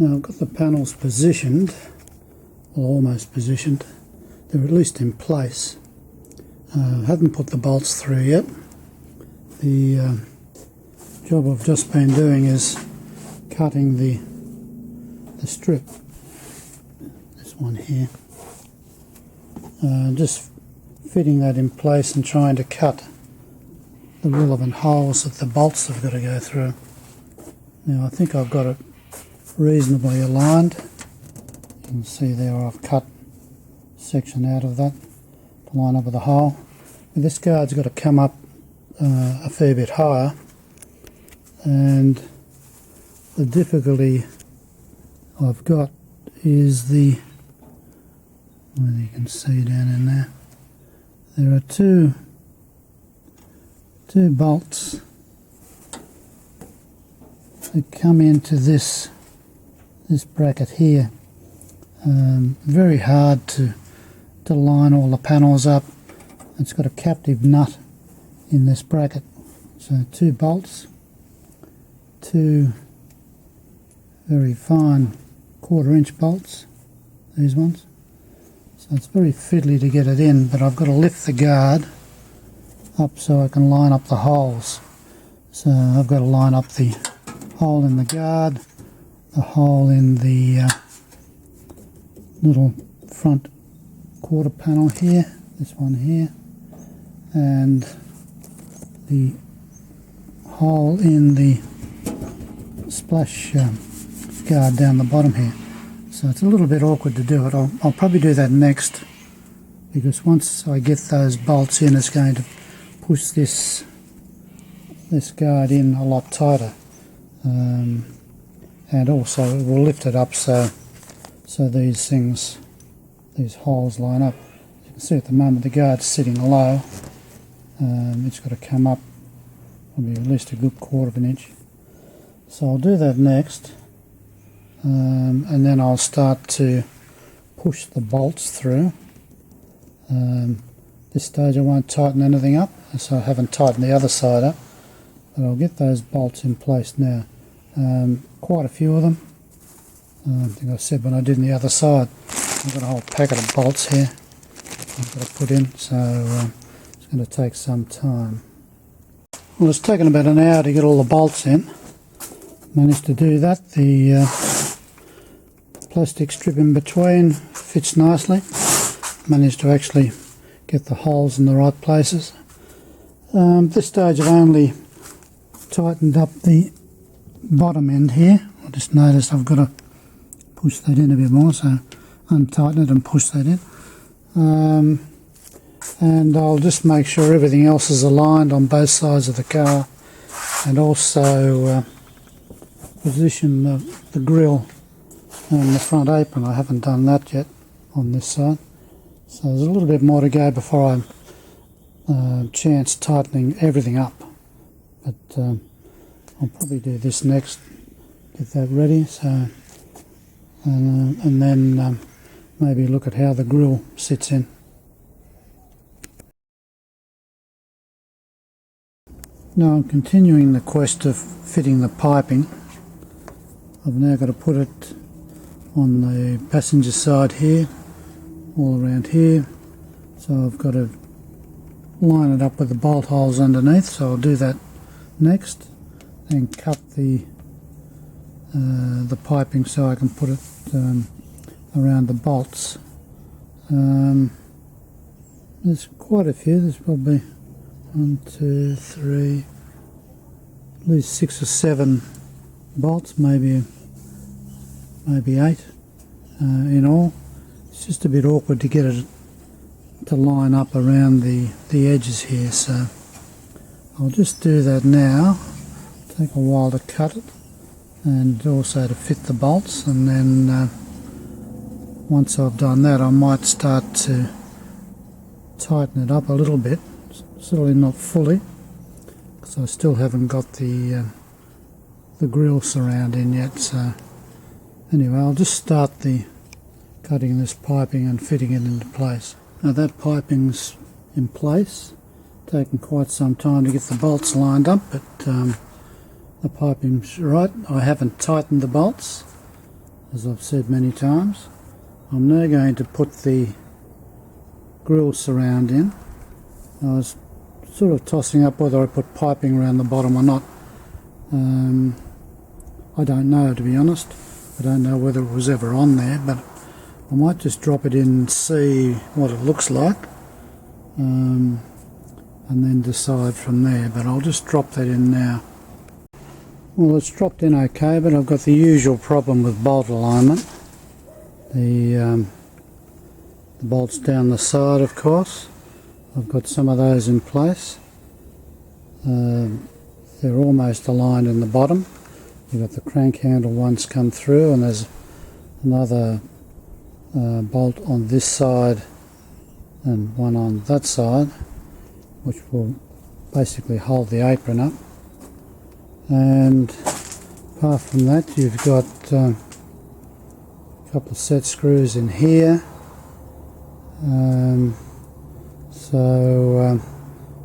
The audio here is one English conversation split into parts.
Now I've got the panels positioned, or almost positioned. They're at least in place. I haven't put the bolts through yet. The job I've just been doing is cutting the strip, this one here, just fitting that in place and trying to cut the relevant holes that the bolts have got to go through. Now I think I've got it reasonably aligned. You can see there I've cut a section out of that to line up with the hole. But this guard's got to come up a fair bit higher, and the difficulty I've got is whether you can see down in there are two bolts that come into this bracket here. Very hard to line all the panels up. It's got a captive nut in this bracket. So two bolts, two very fine 1/4 inch bolts, these ones. So it's very fiddly to get it in, but I've got to lift the guard up so I can line up the holes. So I've got to line up the hole in the guard, the hole in the little front quarter panel here, this one here, and the hole in the splash guard down the bottom here. So it's a little bit awkward to do it. I'll probably do that next, because once I get those bolts in, it's going to push this guard in a lot tighter, and also it will lift it up so these holes line up. You can see at the moment the guard's sitting low. It's got to come up probably at least a good 1/4 inch. So I'll do that next, and then I'll start to push the bolts through. This stage I won't tighten anything up, so I haven't tightened the other side up, but I'll get those bolts in place now. Quite a few of them. I think I said when I did on the other side, I've got a whole packet of bolts here I've got to put in, so it's going to take some time. Well, it's taken about an hour to get all the bolts in. Managed to do that. The plastic strip in between fits nicely. Managed to actually get the holes in the right places. At this stage I've only tightened up the bottom end here. I just noticed I've got to push that in a bit more, so untighten it and push that in. And I'll just make sure everything else is aligned on both sides of the car, and also position the grille and the front apron. I haven't done that yet on this side, so there's a little bit more to go before I chance tightening everything up, but I'll probably do this next, get that ready, so and then maybe look at how the grille sits in. Now I'm continuing the quest of fitting the piping. I've now got to put it on the passenger side here, all around here, so I've got to line it up with the bolt holes underneath, so I'll do that next, and cut the piping so I can put it around the bolts. There's quite a few. There's probably 1, 2, 3, at least 6 or 7 bolts, maybe 8 in all. It's just a bit awkward to get it to line up around the edges here, so I'll just do that now. Take a while to cut it and also to fit the bolts, and then once I've done that I might start to tighten it up a little bit, certainly not fully, because I still haven't got the grille surround in yet. So anyway, I'll just start the cutting this piping and fitting it into place. Now that piping's in place. Taken quite some time to get the bolts lined up, but the piping's right. I haven't tightened the bolts, as I've said many times. I'm now going to put the grill surround in. I was sort of tossing up whether I put piping around the bottom or not. I don't know, to be honest. I don't know whether it was ever on there, but I might just drop it in and see what it looks like, and then decide from there. But I'll just drop that in now. Well, it's dropped in okay, but I've got the usual problem with bolt alignment. The bolts down the side, of course. I've got some of those in place. They're almost aligned in the bottom. You've got the crank handle ones come through, and there's another bolt on this side and one on that side, which will basically hold the apron up. And apart from that, you've got a couple of set screws in here.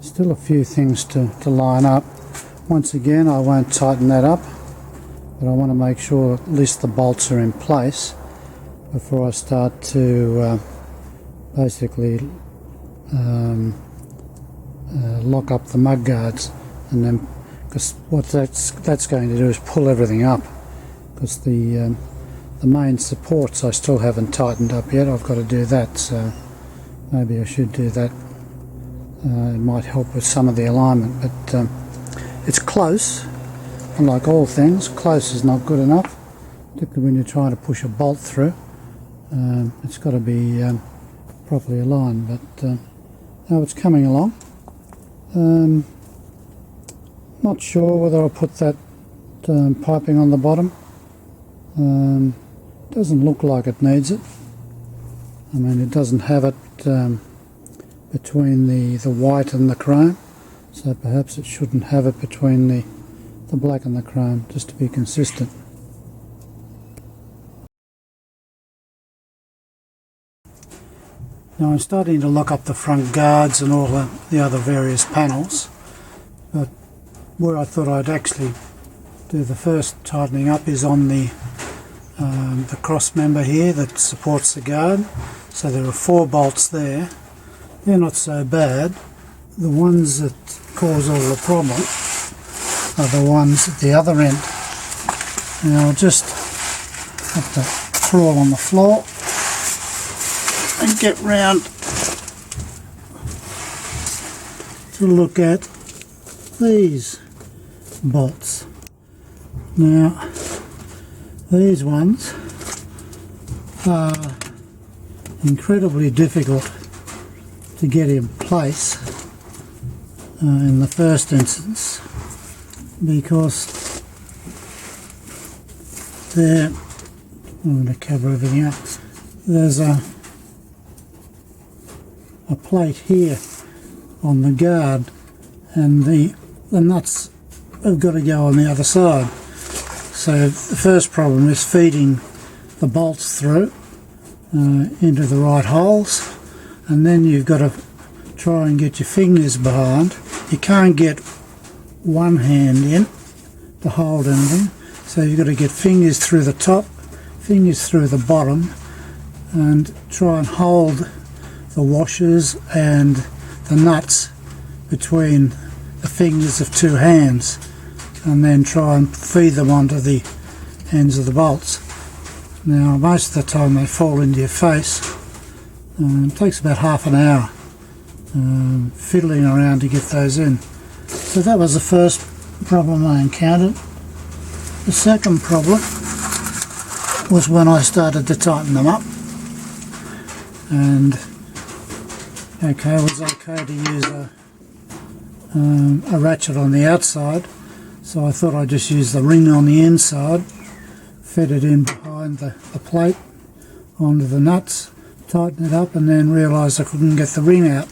Still a few things to line up. Once again, I won't tighten that up, but I want to make sure at least the bolts are in place before I start to basically lock up the mudguards. And then, because what that's going to do is pull everything up, because the main supports I still haven't tightened up yet. I've got to do that, so maybe I should do that. It might help with some of the alignment, but it's close. And like all things, close is not good enough, particularly when you're trying to push a bolt through. It's got to be properly aligned, but now it's coming along. Not sure whether I'll put that piping on the bottom. Doesn't look like it needs it. I mean, it doesn't have it between the white and the chrome, so perhaps it shouldn't have it between the black and the chrome, just to be consistent. Now I'm starting to lock up the front guards and all the other various panels, but where I thought I'd actually do the first tightening up is on the cross member here that supports the guard. So there are 4 bolts there. They're not so bad. The ones that cause all the problem are the ones at the other end. Now I'll just have to crawl on the floor and get round to look at these bolts. Now these ones are incredibly difficult to get in place in the first instance, because I'm going to cover everything up. There's a plate here on the guard, and the nuts have got to go on the other side. So the first problem is feeding the bolts through into the right holes, and then you've got to try and get your fingers behind. You can't get one hand in to hold anything, so you've got to get fingers through the top, fingers through the bottom, and try and hold the washers and the nuts between the fingers of 2 hands, and then try and feed them onto the ends of the bolts. Now most of the time they fall into your face. It takes about half an hour fiddling around to get those in. So that was the first problem I encountered. The second problem was when I started to tighten them up, and it was okay to use a ratchet on the outside, so I thought I'd just use the ring on the inside, fed it in behind the plate onto the nuts, tighten it up, and then realised I couldn't get the ring out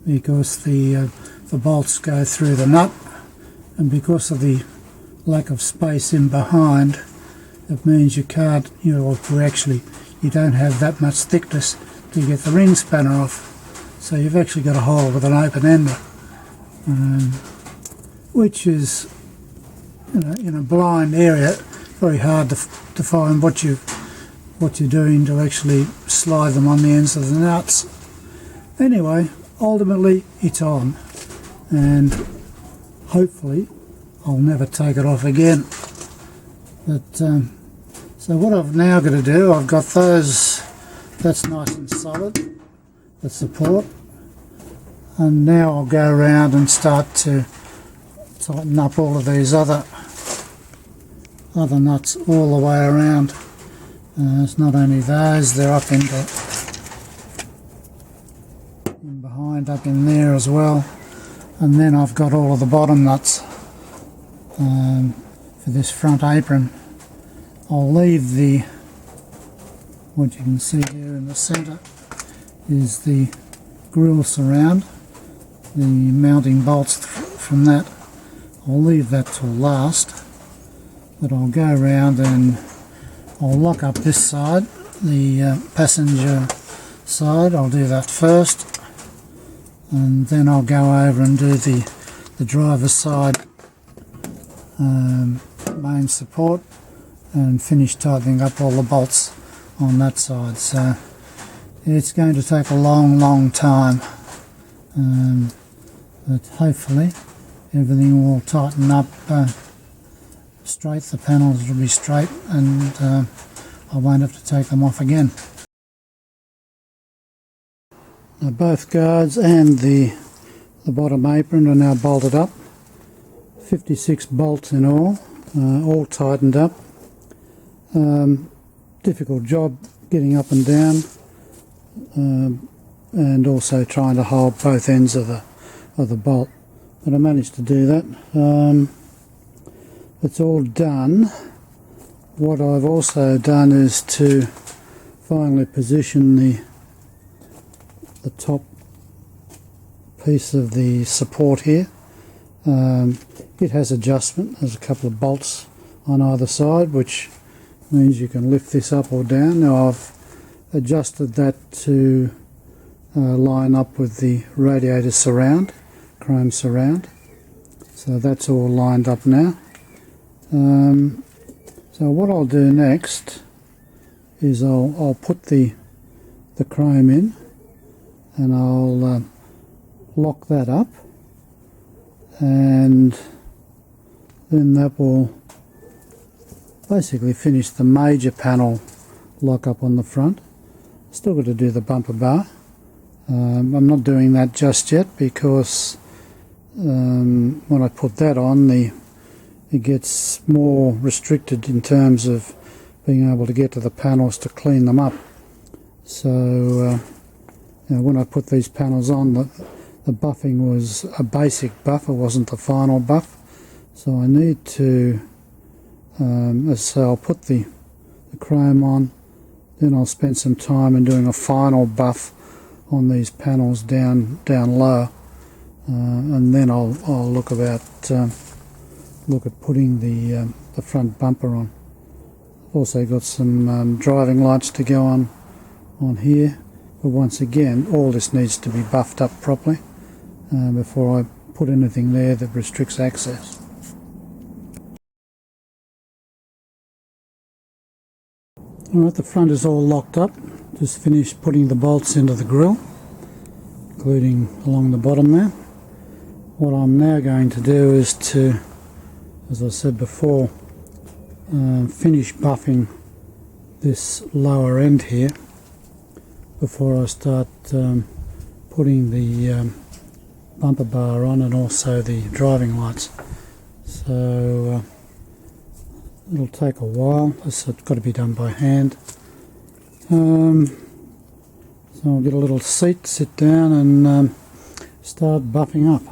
because the bolts go through the nut, and because of the lack of space in behind, it means you can't, you don't have that much thickness to get the ring spanner off. So you've actually got a hole with an open ender, which is, in a blind area, very hard to find what you're doing to actually slide them on the ends of the nuts. Anyway, ultimately it's on, and hopefully I'll never take it off again. But so what I've now got to do, I've got those, that's nice and solid, the support, and now I'll go around and start to tighten up all of these other nuts all the way around. It's not only those, they're up in behind, up in there as well. And then I've got all of the bottom nuts for this front apron. I'll leave the, what you can see here in the centre is the grill surround, the mounting bolts from that. I'll leave that till last, but I'll go around and I'll lock up this side, the passenger side. I'll do that first, and then I'll go over and do the driver's side main support and finish tightening up all the bolts on that side. So it's going to take a long time, but hopefully everything will tighten up straight, the panels will be straight, and I won't have to take them off again. Now both guards and the bottom apron are now bolted up. 56 bolts in all tightened up. Difficult job getting up and down, and also trying to hold both ends of the bolt. But I managed to do that. It's all done. What I've also done is to finally position the top piece of the support here. It has adjustment. There's a couple of bolts on either side, which means you can lift this up or down. Now I've adjusted that to line up with the radiator surround, chrome surround. So that's all lined up now. So what I'll do next is I'll put the chrome in, and I'll lock that up, and then that will basically finish the major panel lock up on the front. Still got to do the bumper bar. I'm not doing that just yet because when I put that on, it gets more restricted in terms of being able to get to the panels to clean them up. So when I put these panels on, the buffing was a basic buff, it wasn't the final buff. So I need to, as I say, I'll put the chrome on, then I'll spend some time in doing a final buff on these panels down low, and then I'll look at putting the front bumper on. I've also got some driving lights to go on here, but once again all this needs to be buffed up properly before I put anything there that restricts access. Alright, the front is all locked up. Just finished putting the bolts into the grille, including along the bottom there. What I'm now going to do is to, as I said before, finish buffing this lower end here before I start putting the bumper bar on and also the driving lights. So it'll take a while. It's got to be done by hand. So I'll get a little seat, sit down and start buffing up.